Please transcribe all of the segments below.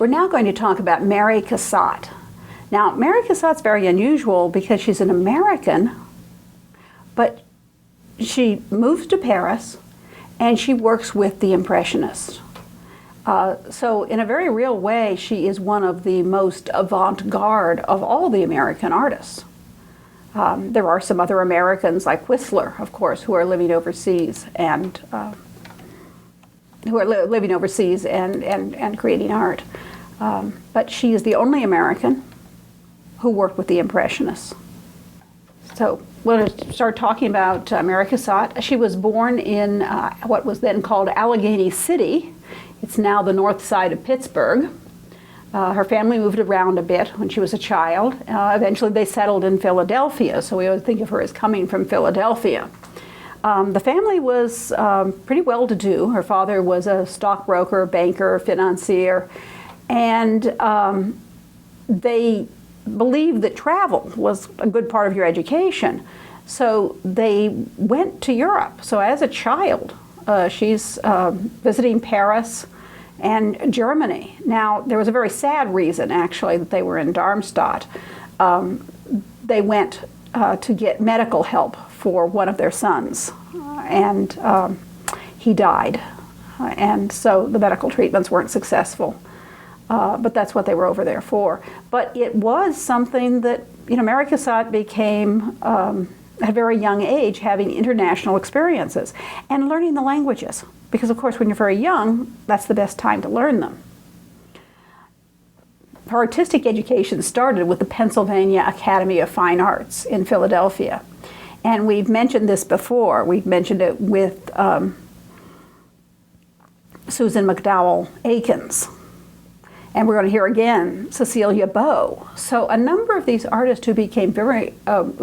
We're now going to talk about Mary Cassatt. Now, Mary Cassatt's very unusual because she's an American, but she moves to Paris and she works with the Impressionists. So in a very real way, she is one of the most avant-garde of all the American artists. There are some other Americans like Whistler, of course, who are living overseas and creating art. But she is the only American who worked with the Impressionists. So we're going to start talking about Mary Cassatt. She was born in what was then called Allegheny City. It's now the north side of Pittsburgh. Her family moved around a bit when she was a child. Eventually they settled in Philadelphia, so we always think of her as coming from Philadelphia. The family was pretty well-to-do. Her father was a stockbroker, banker, financier, and they believed that travel was a good part of your education. So they went to Europe. So as a child, she's visiting Paris and Germany. Now, there was a very sad reason, actually, that they were in Darmstadt. They went to get medical help for one of their sons, and he died. And so the medical treatments weren't successful. But that's what they were over there for. But it was something that, Mary Cassatt became, at a very young age, having international experiences and learning the languages. Because, of course, when you're very young, that's the best time to learn them. Her artistic education started with the Pennsylvania Academy of Fine Arts in Philadelphia. And we've mentioned this before. We've mentioned it with Susan McDowell Akins. And we're going to hear again Cecilia Beau. So a number of these artists who became very good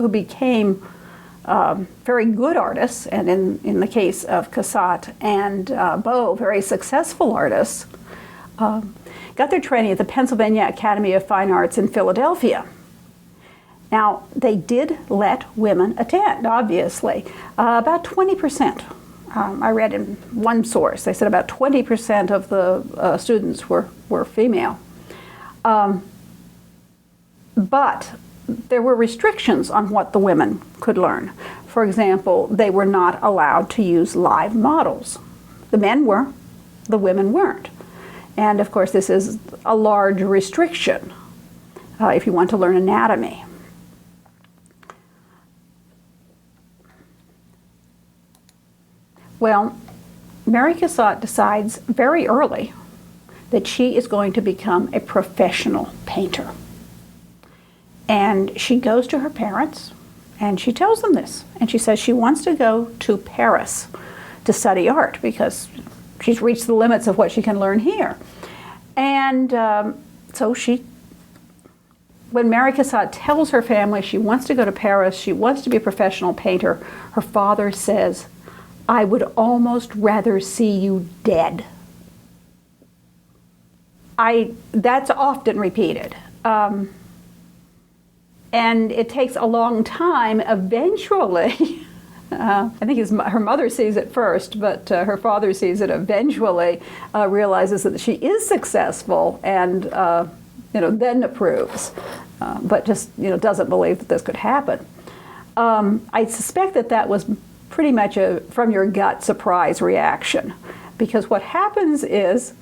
artists, and in the case of Cassatt and Beau, very successful artists, got their training at the Pennsylvania Academy of Fine Arts in Philadelphia. Now, they did let women attend, obviously, about 20%. I read in one source, they said about 20% of the students were female. But there were restrictions on what the women could learn. For example, they were not allowed to use live models. The men were, the women weren't. And of course, this is a large restriction if you want to learn anatomy. Well, Mary Cassatt decides very early that she is going to become a professional painter. And she goes to her parents and she tells them this. And she says she wants to go to Paris to study art because she's reached the limits of what she can learn here. And so when Mary Cassatt tells her family she wants to go to Paris, she wants to be a professional painter, her father says, "I would almost rather see you dead." That's often repeated. And it takes a long time. Eventually, I think her mother sees it first, but her father sees it eventually, realizes that she is successful and then approves, but just doesn't believe that this could happen. I suspect that was pretty much a from your gut surprise reaction, because what happens is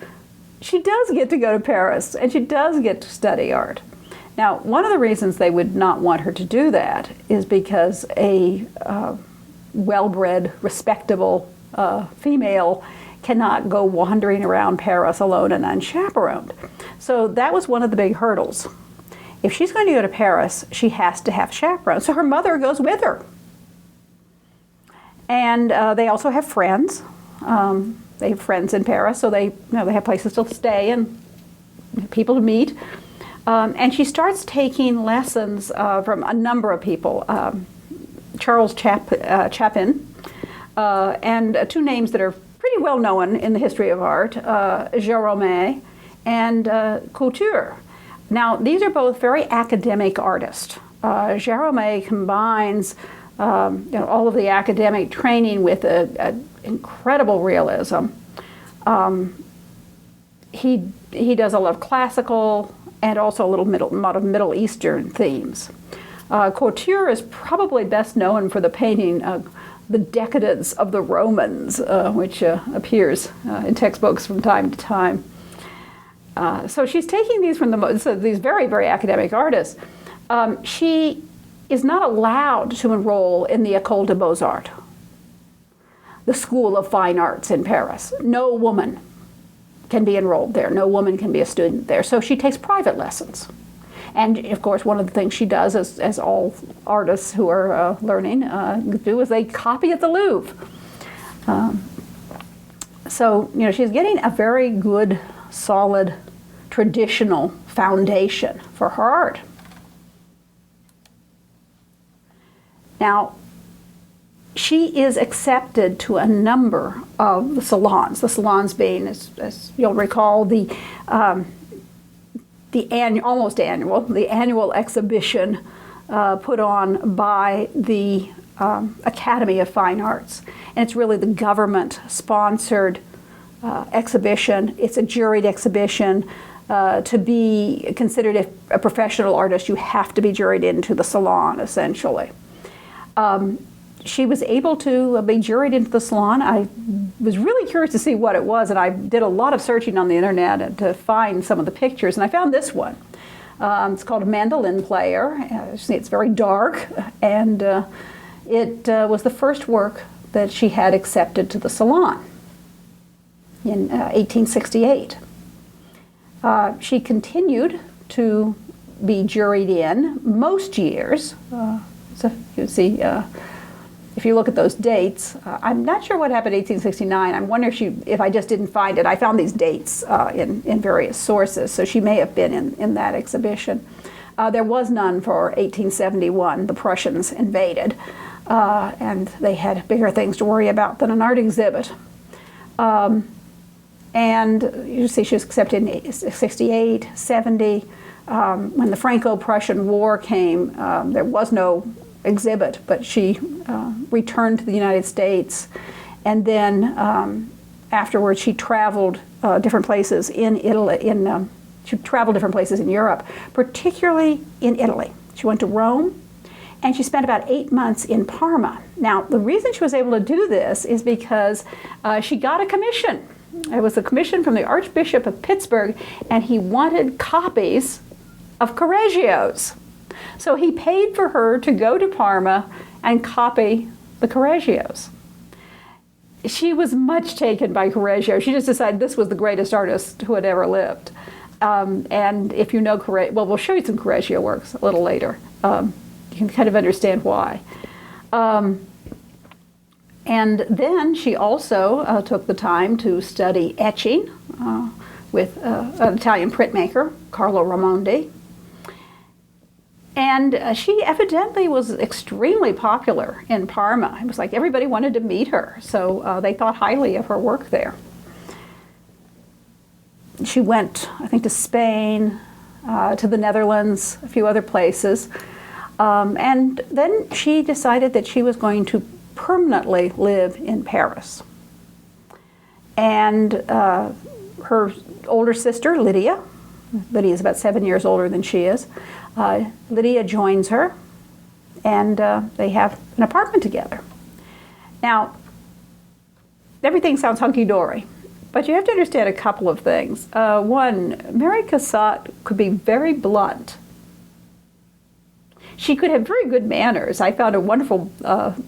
she does get to go to Paris and she does get to study art. Now, one of the reasons they would not want her to do that is because a well-bred, respectable female cannot go wandering around Paris alone and unchaperoned. So that was one of the big hurdles. If she's going to go to Paris, she has to have chaperones. So her mother goes with her. And they also have friends. They have friends in Paris, so they have places to stay and people to meet. And she starts taking lessons from a number of people. Charles Chapin, and two names that are pretty well known in the history of art, Gérôme and Couture. Now, these are both very academic artists. Gérôme combines all of the academic training with an incredible realism. He he does a lot of classical and also a lot of Middle Eastern themes. Couture is probably best known for the painting The Decadence of the Romans, which appears in textbooks from time to time. So she's taking these from these very, very academic artists. She is not allowed to enroll in the École des Beaux-Arts, the School of Fine Arts in Paris. No woman can be enrolled there. No woman can be a student there. So she takes private lessons. And of course, one of the things she does, as all artists who are learning do, is they copy at the Louvre. So, she's getting a very good, solid, traditional foundation for her art. Now, she is accepted to a number of the salons being, as you'll recall, the annual exhibition put on by the Academy of Fine Arts. And it's really the government-sponsored exhibition. It's a juried exhibition. To be considered a professional artist, you have to be juried into the salon, essentially. She was able to be juried into the salon. I was really curious to see what it was, and I did a lot of searching on the internet to find some of the pictures, and I found this one. It's called A Mandolin Player. It's very dark, and it was the first work that she had accepted to the salon in 1868. She continued to be juried in most years. So you see, if you look at those dates, I'm not sure what happened in 1869. I wonder if I just didn't find it. I found these dates in various sources, so she may have been in that exhibition. There was none for 1871. The Prussians invaded, and they had bigger things to worry about than an art exhibit. And you see she was accepted in 68, 70. When the Franco-Prussian War came, there was no exhibit, but she returned to the United States, and then afterwards she traveled different places in Italy. She traveled different places in Europe, particularly in Italy. She went to Rome, and she spent about 8 months in Parma. Now, the reason she was able to do this is because she got a commission. It was a commission from the Archbishop of Pittsburgh, and he wanted copies of Correggio's. So he paid for her to go to Parma and copy the Correggio's. She was much taken by Correggio. She just decided this was the greatest artist who had ever lived. And if you know Correggio, well, we'll show you some Correggio works a little later. You can kind of understand why. And then she also took the time to study etching with an Italian printmaker, Carlo Raimondi. And she evidently was extremely popular in Parma. It was like everybody wanted to meet her, so they thought highly of her work there. She went, I think, to Spain, to the Netherlands, a few other places. And then she decided that she was going to permanently live in Paris. And her older sister, Lydia is about 7 years older than she is. Lydia joins her, and they have an apartment together. Now, everything sounds hunky-dory, but you have to understand a couple of things. One, Mary Cassatt could be very blunt. She could have very good manners. I found a wonderful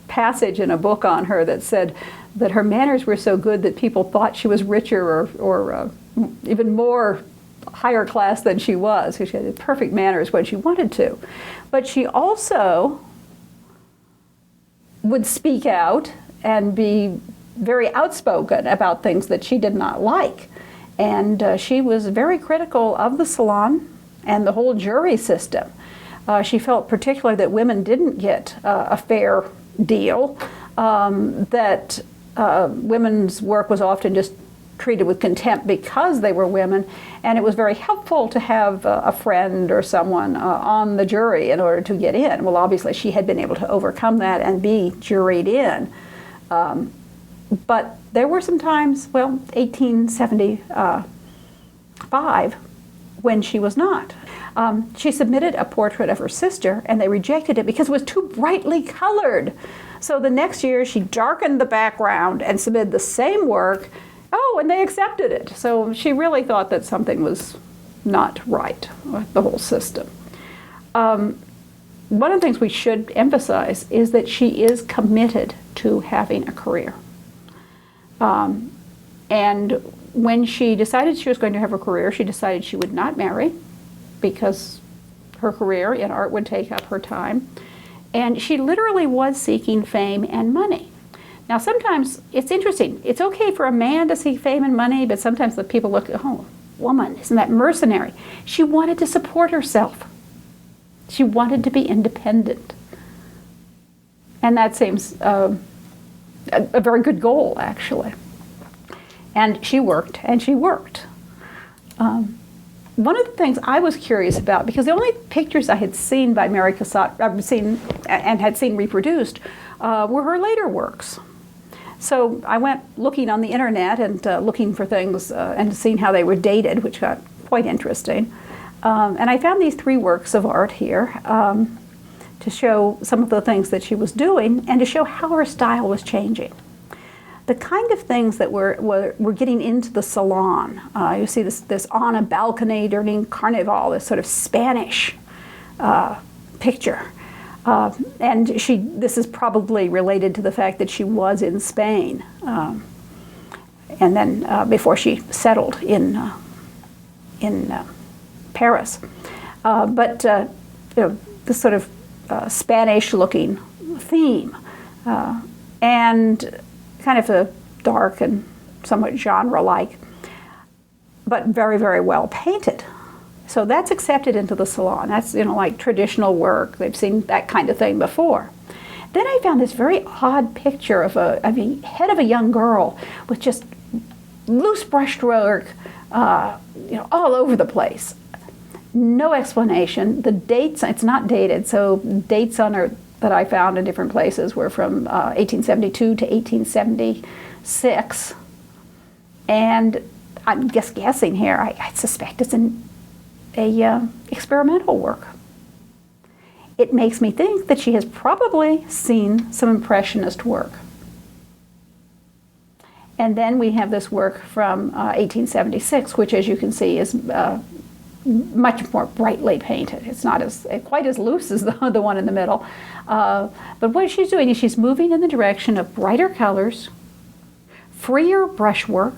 passage in a book on her that said that her manners were so good that people thought she was richer or even more higher class than she was, because she had perfect manners when she wanted to. But she also would speak out and be very outspoken about things that she did not like. And she was very critical of the salon and the whole jury system. She felt particularly that women didn't get a fair deal, that women's work was often just treated with contempt because they were women, and it was very helpful to have a friend or someone on the jury in order to get in. Well, obviously she had been able to overcome that and be juried in. But there were some times, well, 1870, when she was not. She submitted a portrait of her sister, and they rejected it because it was too brightly colored. So the next year, she darkened the background and submitted the same work. Oh, and they accepted it. So she really thought that something was not right with the whole system. One of the things we should emphasize is that she is committed to having a career. And when she decided she was going to have a career, she decided she would not marry because her career in art would take up her time. And she literally was seeking fame and money. Now, sometimes it's interesting. It's okay for a man to seek fame and money, but sometimes the people look, oh, woman, isn't that mercenary? She wanted to support herself. She wanted to be independent. And that seems a very good goal, actually. And she worked, and she worked. One of the things I was curious about, because the only pictures I had seen by Mary Cassatt, had seen reproduced, were her later works. So I went looking on the internet and looking for things and seeing how they were dated, which got quite interesting. And I found these 3 works of art here to show some of the things that she was doing and to show how her style was changing. The kind of things that were getting into the salon. You see this on a balcony during Carnival, this sort of Spanish picture. And this is probably related to the fact that she was in Spain, and then before she settled in Paris. But this sort of Spanish-looking theme, and kind of a dark and somewhat genre-like, but very, very well painted. So that's accepted into the salon. That's, like traditional work. They've seen that kind of thing before. Then I found this very odd picture of a head of a young girl with just loose brushwork, all over the place. No explanation. The dates, it's not dated, so dates on her that I found in different places were from 1872 to 1876. And I'm just guessing here, I suspect it's a experimental work. It makes me think that she has probably seen some Impressionist work. And then we have this work from 1876, which, as you can see, is much more brightly painted. It's not quite as loose as the one in the middle. But what she's doing is she's moving in the direction of brighter colors, freer brushwork,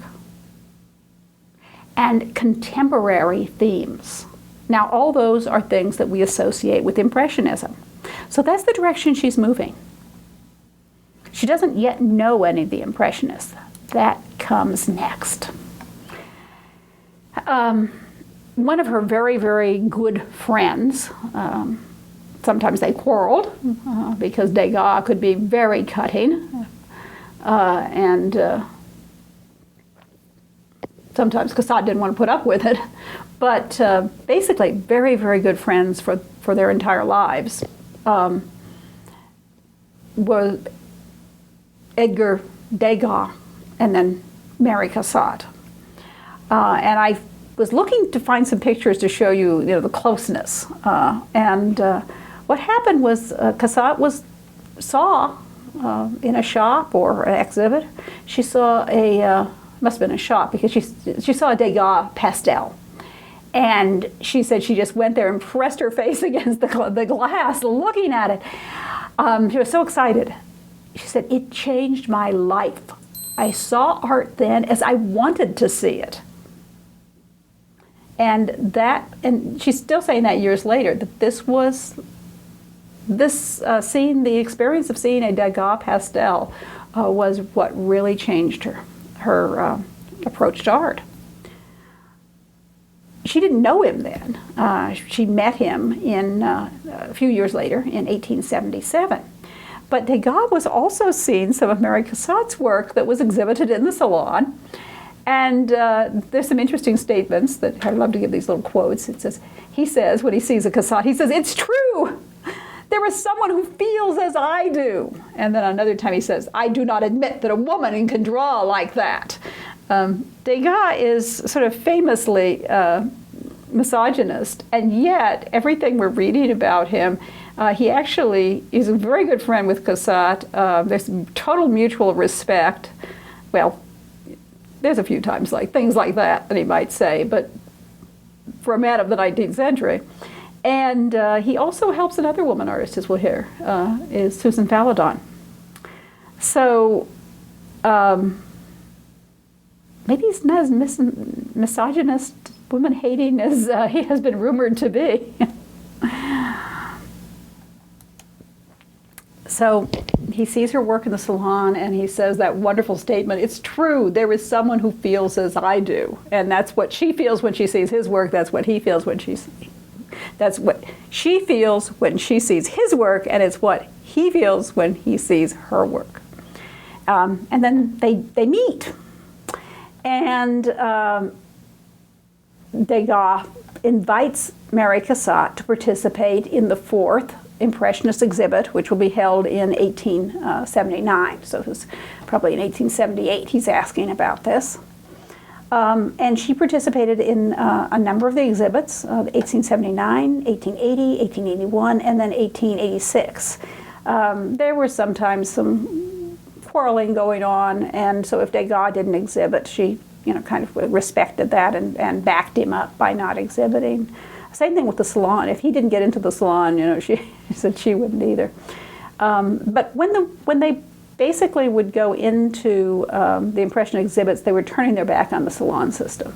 and contemporary themes. Now, all those are things that we associate with Impressionism. So that's the direction she's moving. She doesn't yet know any of the Impressionists. That comes next. One of her very, very good friends, sometimes they quarreled because Degas could be very cutting, and sometimes Cassatt didn't want to put up with it, but basically very, very good friends for their entire lives were Edgar Degas and then Mary Cassatt. And I was looking to find some pictures to show you, the closeness. What happened was Cassatt saw in a shop or an exhibit, she saw must have been a shop, because she saw a Degas pastel. And she said she just went there and pressed her face against the glass looking at it. She was so excited. She said, "It changed my life. I saw art then as I wanted to see it." And she's still saying that years later, that the experience of seeing a Degas pastel was what really changed her approach to art. She didn't know him then. She met him a few years later in 1877. But Degas was also seeing some of Mary Cassatt's work that was exhibited in the salon. And there's some interesting statements that I love to give these little quotes. He says, when he sees a Cassatt, he says, "It's true. There is someone who feels as I do." And then another time he says, "I do not admit that a woman can draw like that." Degas is sort of famously misogynist, and yet everything we're reading about him, he actually is a very good friend with Cassatt. There's total mutual respect. Well, there's a few times things like that he might say, but for a man of the 19th century. And he also helps another woman artist, as we'll hear, is Susan Faladon. So maybe he's not as misogynist, woman-hating as he has been rumored to be. So he sees her work in the salon and he says that wonderful statement, "It's true, there is someone who feels as I do." And that's what she feels when she sees his work, that's what he feels when that's what she feels when she sees his work, and it's what he feels when he sees her work. And then they meet. And Degas invites Mary Cassatt to participate in the 4th Impressionist exhibit, which will be held in 1879. So it was probably in 1878 he's asking about this. And she participated in a number of the exhibits, 1879, 1880, 1881, and then 1886. There were sometimes some quarreling going on, and so if Degas didn't exhibit, she kind of respected that and backed him up by not exhibiting. Same thing with the salon. If he didn't get into the salon, she said she wouldn't either. But when they basically would go into the Impression exhibits, they were turning their back on the salon system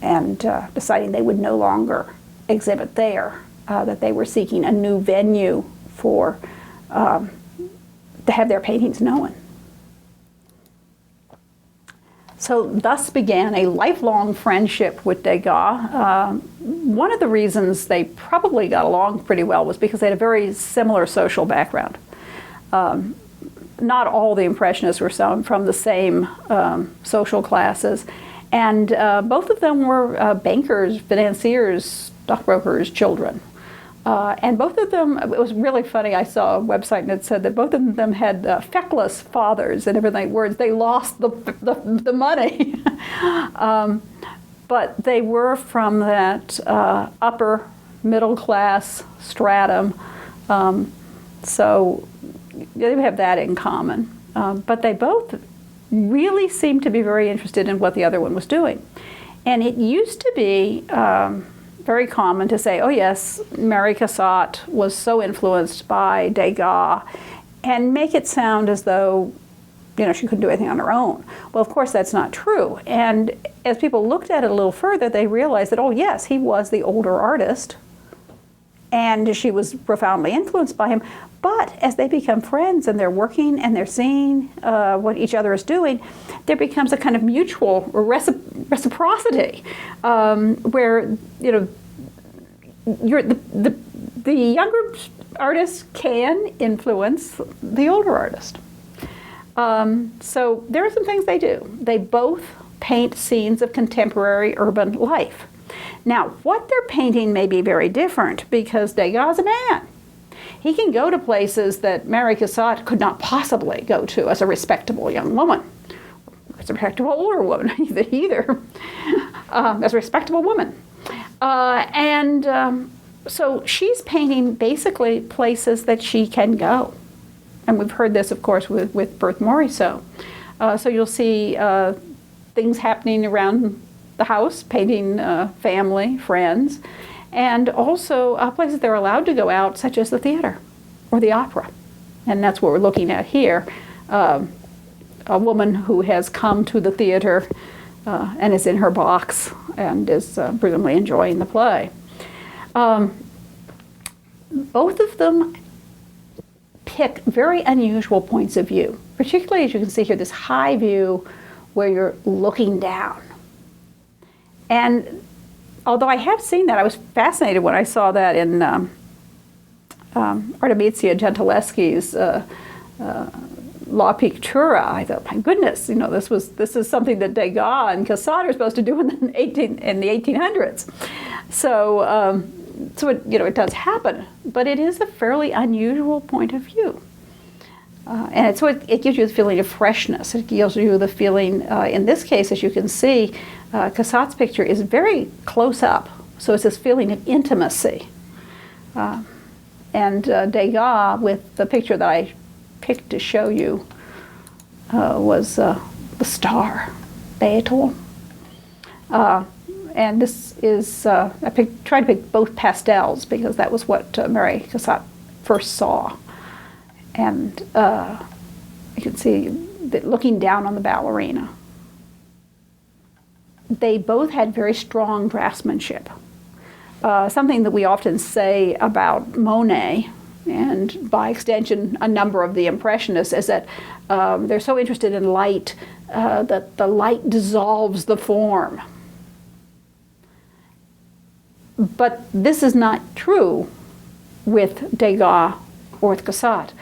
and deciding they would no longer exhibit there, that they were seeking a new venue for to have their paintings known. So thus began a lifelong friendship with Degas. One of the reasons they probably got along pretty well was because they had a very similar social background. Not all the Impressionists were from the same social classes, and both of them were bankers, financiers, stockbrokers' children. And both of them, it was really funny, I saw a website and it said that both of them had feckless fathers and everything, words, they lost the money. But they were from that upper middle class stratum, so they have that in common. But they both really seemed to be very interested in what the other one was doing. And it used to be very common to say, oh yes, Mary Cassatt was so influenced by Degas, and make it sound as though she couldn't do anything on her own. Well, of course that's not true. And as people looked at it a little further, they realized that, oh yes, he was the older artist, and she was profoundly influenced by him. But as they become friends and they're working and they're seeing what each other is doing, there becomes a kind of mutual reciprocity where the younger artist can influence the older artist. So there are some things they do. They both paint scenes of contemporary urban life. Now, what they're painting may be very different because Degas is a man. He can go to places that Mary Cassatt could not possibly go to as a respectable young woman, as a respectable older woman, either as a respectable woman. So she's painting basically places that she can go. And we've heard this, of course, with Berthe Morisot. So you'll see things happening around the house, painting family, friends, and also places they're allowed to go out, such as the theater or the opera. And that's what we're looking at here. A woman who has come to the theater and is in her box and is presumably enjoying the play. Both of them pick very unusual points of view, particularly as you can see here, this high view where you're looking down. And although I have seen that, I was fascinated when I saw that in Artemisia Gentileschi's La Pictura. I thought, my goodness, this is something that Degas and Cassatt are supposed to do in the 1800s. So it does happen, but it is a fairly unusual point of view. And so it gives you the feeling of freshness. It gives you the feeling, in this case, as you can see, Cassatt's picture is very close up. So it's this feeling of intimacy. And Degas, with the picture that I picked to show you, was the star, Beatle. And this is, tried to pick both pastels because that was what Mary Cassatt first saw. And you can see that looking down on the ballerina. They both had very strong draftsmanship. Something that we often say about Monet, and by extension a number of the Impressionists, is that they're so interested in light that the light dissolves the form. But this is not true with Degas or with Cassatt.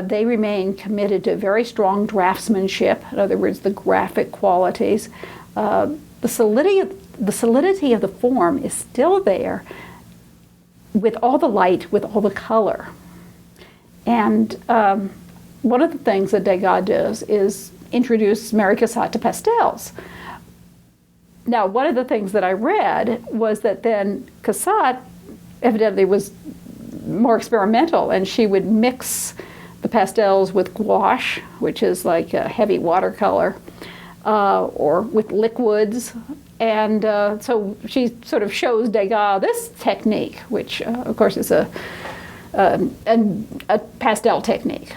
They remain committed to very strong draftsmanship, in other words, the graphic qualities. The solidity of the form is still there with all the light, with all the color. And one of the things that Degas does is introduce Mary Cassatt to pastels. Now, one of the things that I read was that then Cassatt evidently was more experimental, and she would mix the pastels with gouache, which is like a heavy watercolor, or with liquids. And so she sort of shows Degas this technique, which of course is a pastel technique.